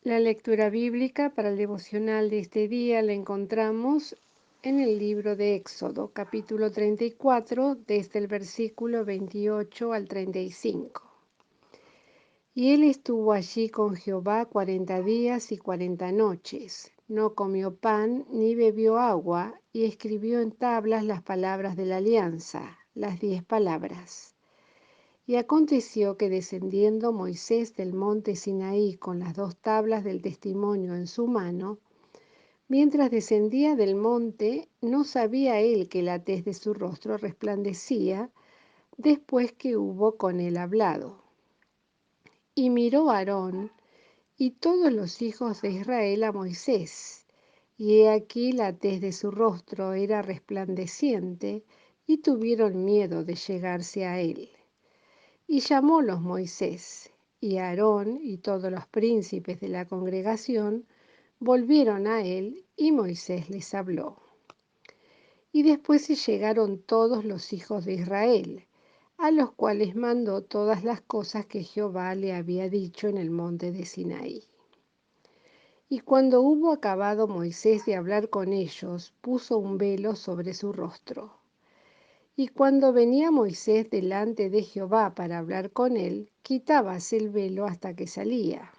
La lectura bíblica para el devocional de este día la encontramos en el libro de Éxodo, capítulo 34, desde el versículo 28 al 35. Y él estuvo allí con Jehová 40 días y 40 noches. No comió pan ni bebió agua, y escribió en tablas las palabras de la alianza, las 10 palabras. Y aconteció que descendiendo Moisés del monte Sinaí con las 2 tablas del testimonio en su mano, mientras descendía del monte, no sabía él que la tez de su rostro resplandecía después que hubo con él hablado. Y miró Aarón y todos los hijos de Israel a Moisés, y he aquí la tez de su rostro era resplandeciente, y tuvieron miedo de llegarse a él. Y llamólos Moisés, y Aarón y todos los príncipes de la congregación volvieron a él, y Moisés les habló. Y después se llegaron todos los hijos de Israel, a los cuales mandó todas las cosas que Jehová le había dicho en el monte de Sinaí. Y cuando hubo acabado Moisés de hablar con ellos, puso un velo sobre su rostro. Y cuando venía Moisés delante de Jehová para hablar con él, quitábase el velo hasta que salía.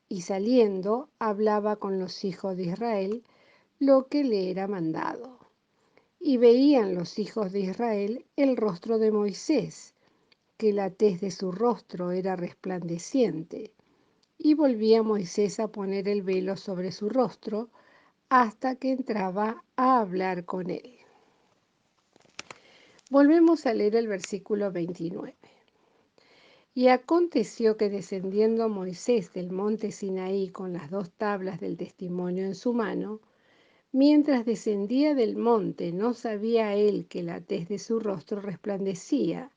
Y saliendo, hablaba con los hijos de Israel lo que le era mandado. Y veían los hijos de Israel el rostro de Moisés, que la tez de su rostro era resplandeciente. Y volvía Moisés a poner el velo sobre su rostro hasta que entraba a hablar con él. Volvemos a leer el versículo 29. Y aconteció que descendiendo Moisés del monte Sinaí con las 2 tablas del testimonio en su mano, mientras descendía del monte no sabía él que la tez de su rostro resplandecía,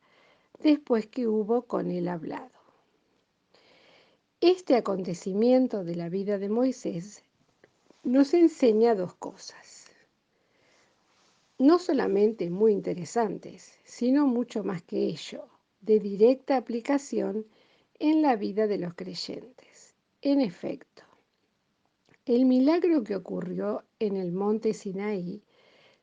después que hubo con él hablado. Este acontecimiento de la vida de Moisés nos enseña 2 cosas, no solamente muy interesantes, sino mucho más que ello, de directa aplicación en la vida de los creyentes. En efecto, el milagro que ocurrió en el monte Sinaí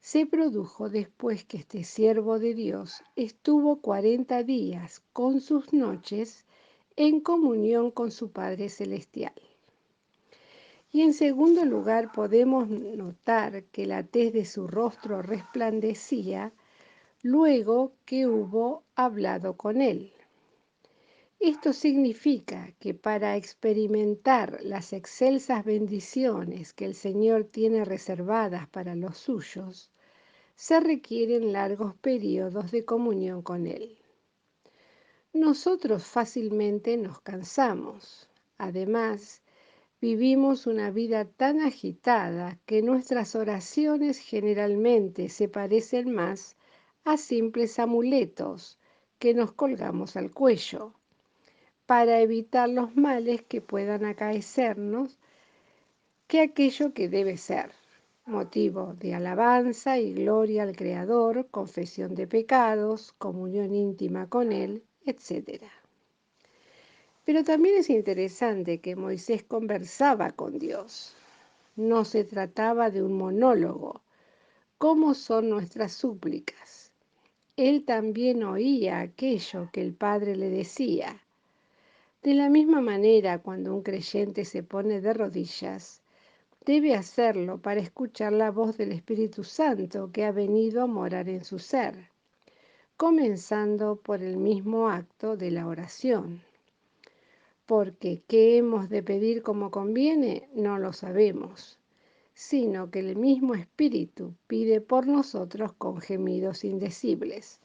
se produjo después que este siervo de Dios estuvo 40 días con sus noches en comunión con su Padre Celestial. Y en segundo lugar podemos notar que la tez de su rostro resplandecía luego que hubo hablado con él. Esto significa que para experimentar las excelsas bendiciones que el Señor tiene reservadas para los suyos, se requieren largos periodos de comunión con Él. Nosotros fácilmente nos cansamos. Además, vivimos una vida tan agitada que nuestras oraciones generalmente se parecen más a simples amuletos que nos colgamos al cuello para evitar los males que puedan acaecernos que aquello que debe ser motivo de alabanza y gloria al Creador, confesión de pecados, comunión íntima con Él, etc. Pero también es interesante que Moisés conversaba con Dios. No se trataba de un monólogo, como son nuestras súplicas. Él también oía aquello que el Padre le decía. De la misma manera, cuando un creyente se pone de rodillas, debe hacerlo para escuchar la voz del Espíritu Santo que ha venido a morar en su ser, comenzando por el mismo acto de la oración. Porque ¿qué hemos de pedir como conviene? No lo sabemos, sino que el mismo Espíritu pide por nosotros con gemidos indecibles.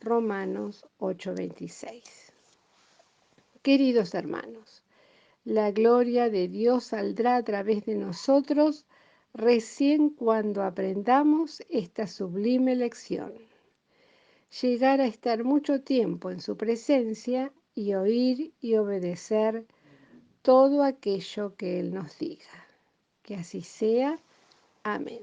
Romanos 8:26. Queridos hermanos, la gloria de Dios saldrá a través de nosotros recién cuando aprendamos esta sublime lección. Llegar a estar mucho tiempo en su presencia y oír y obedecer todo aquello que Él nos diga. Que así sea. Amén.